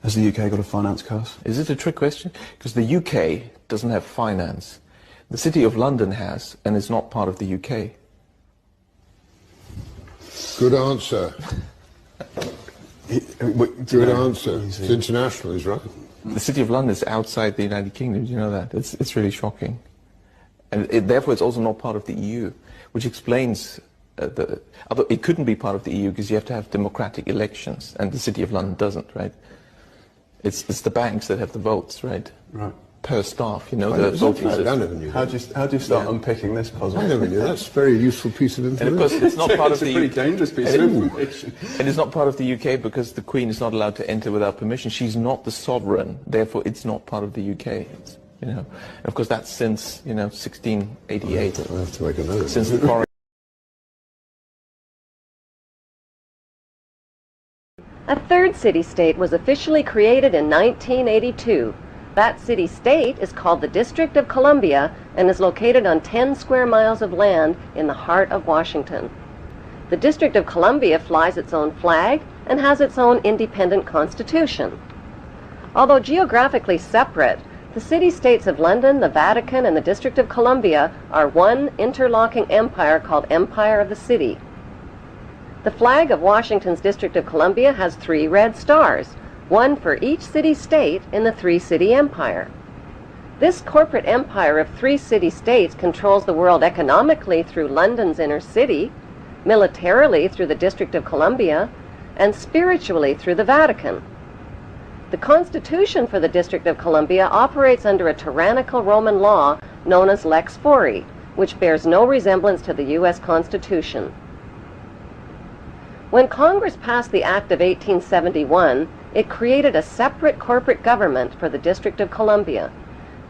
Has the UK got a finance curse? Is it a trick question? Because the UK doesn't have finance. The City of London has, and it's not part of the UK. Good answer. Good answer. It's international, he's right. The City of London is outside the United Kingdom. Do you know that? It's really shocking. And therefore it's also not part of the EU, which explains although it couldn't be part of the EU because you have to have democratic elections, and the City of London doesn't, right? It's the banks that have the votes, right? Right. Per staff, you know. I never knew How do you start unpicking this puzzle? I never knew. That's a very useful piece of information. And of course, it's not part of the UK. It's a pretty dangerous piece of information. And it's not part of the UK because the Queen is not allowed to enter without permission. She's not the sovereign, therefore it's not part of the UK. You know, and of course that's since 1688. I have to make a note. Since the coronation. A third city-state was officially created in 1982. That city-state is called the District of Columbia and is located on 10 square miles of land in the heart of Washington. The District of Columbia flies its own flag and has its own independent constitution. Although geographically separate, the city-states of London, the Vatican, and the District of Columbia are one interlocking empire called Empire of the City. The flag of Washington's District of Columbia has 3 red stars, one for each city-state in the 3-city empire. This corporate empire of 3 city-states controls the world economically through London's inner city, militarily through the District of Columbia, and spiritually through the Vatican. The Constitution for the District of Columbia operates under a tyrannical Roman law known as Lex Fori, which bears no resemblance to the U.S. Constitution. When Congress passed the Act of 1871, it created a separate corporate government for the District of Columbia.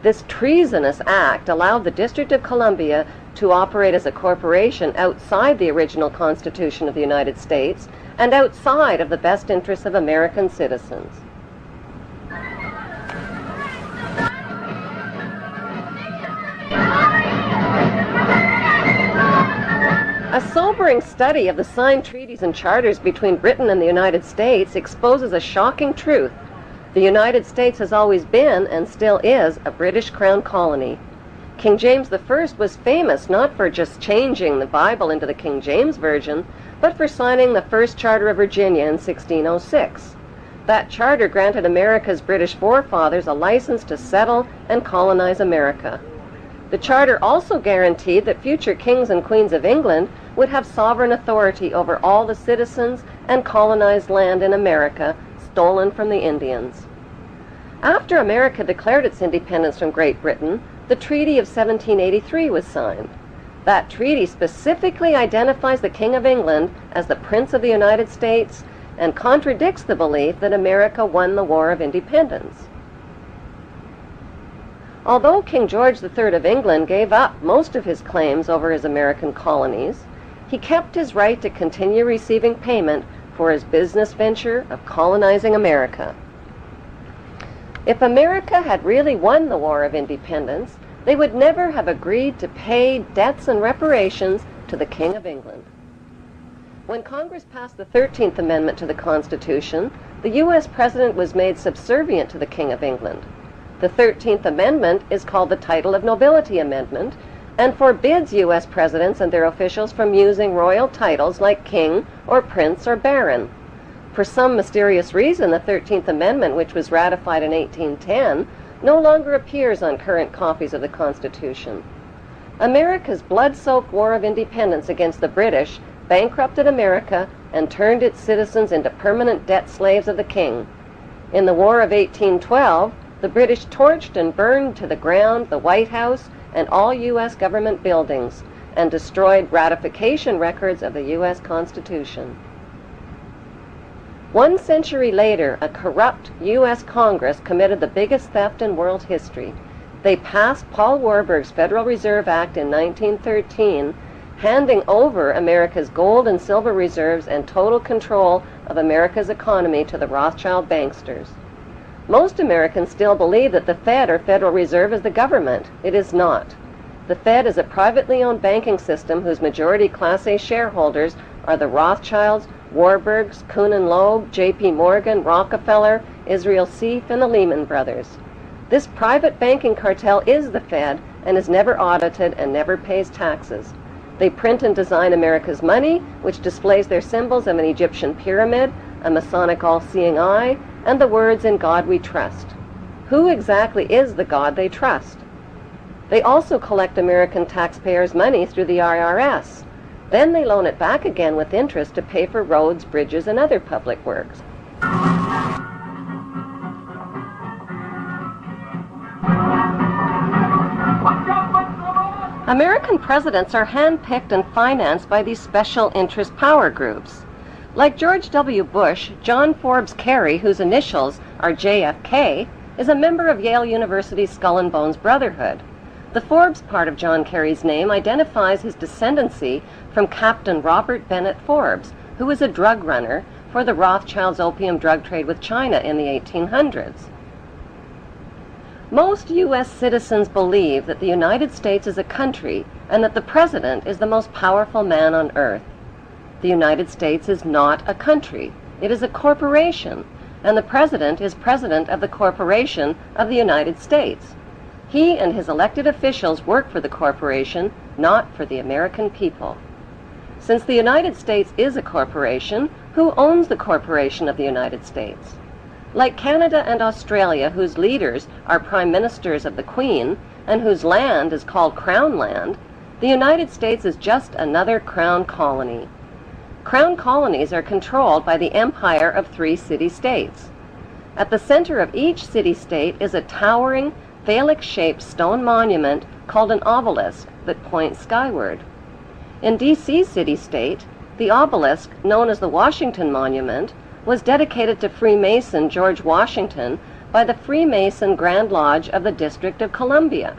This treasonous act allowed the District of Columbia to operate as a corporation outside the original Constitution of the United States and outside of the best interests of American citizens. A sobering study of the signed treaties and charters between Britain and the United States exposes a shocking truth. The United States has always been, and still is, a British Crown colony. King James I was famous not for just changing the Bible into the King James Version, but for signing the first Charter of Virginia in 1606. That charter granted America's British forefathers a license to settle and colonize America. The charter also guaranteed that future kings and queens of England would have sovereign authority over all the citizens and colonized land in America stolen from the Indians. After America declared its independence from Great Britain, the Treaty of 1783 was signed. That treaty specifically identifies the King of England as the Prince of the United States and contradicts the belief that America won the War of Independence. Although King George III of England gave up most of his claims over his American colonies, he kept his right to continue receiving payment for his business venture of colonizing America. If America had really won the War of Independence, they would never have agreed to pay debts and reparations to the King of England. When Congress passed the 13th Amendment to the Constitution, the U.S. President was made subservient to the King of England. The 13th Amendment is called the Title of Nobility Amendment and forbids U.S. presidents and their officials from using royal titles like king or prince or baron. For some mysterious reason, the 13th Amendment, which was ratified in 1810, no longer appears on current copies of the Constitution. America's blood-soaked War of Independence against the British bankrupted America and turned its citizens into permanent debt slaves of the king. In the War of 1812, the British torched and burned to the ground the White House and all U.S. government buildings and destroyed ratification records of the U.S. Constitution. 1 century later, a corrupt U.S. Congress committed the biggest theft in world history. They passed Paul Warburg's Federal Reserve Act in 1913, handing over America's gold and silver reserves and total control of America's economy to the Rothschild banksters. Most Americans still believe that the Fed, or Federal Reserve, is the government. It is not. The Fed is a privately owned banking system whose majority Class A shareholders are the Rothschilds, Warburgs, Kuhn and Loeb, J.P. Morgan, Rockefeller, Israel Seif, and the Lehman Brothers. This private banking cartel is the Fed and is never audited and never pays taxes. They print and design America's money, which displays their symbols of an Egyptian pyramid, a Masonic all-seeing eye, and the words "In God We Trust." Who exactly is the God they trust? They also collect American taxpayers' money through the IRS. Then they loan it back again with interest to pay for roads, bridges, and other public works. American presidents are handpicked and financed by these special interest power groups. Like George W. Bush, John Forbes Kerry, whose initials are JFK, is a member of Yale University's Skull and Bones Brotherhood. The Forbes part of John Kerry's name identifies his descendancy from Captain Robert Bennett Forbes, who was a drug runner for the Rothschilds' opium drug trade with China in the 1800s. Most U.S. citizens believe that the United States is a country and that the President is the most powerful man on earth. The United States is not a country. It is a corporation, and the President is President of the Corporation of the United States. He and his elected officials work for the corporation, not for the American people. Since the United States is a corporation, who owns the corporation of the United States? Like Canada and Australia, whose leaders are prime ministers of the Queen, and whose land is called Crown Land, the United States is just another Crown colony. Crown colonies are controlled by the empire of 3 city-states. At the center of each city-state is a towering, phallic-shaped stone monument called an obelisk that points skyward. In D.C. city-state, the obelisk, known as the Washington Monument, was dedicated to Freemason George Washington by the Freemason Grand Lodge of the District of Columbia.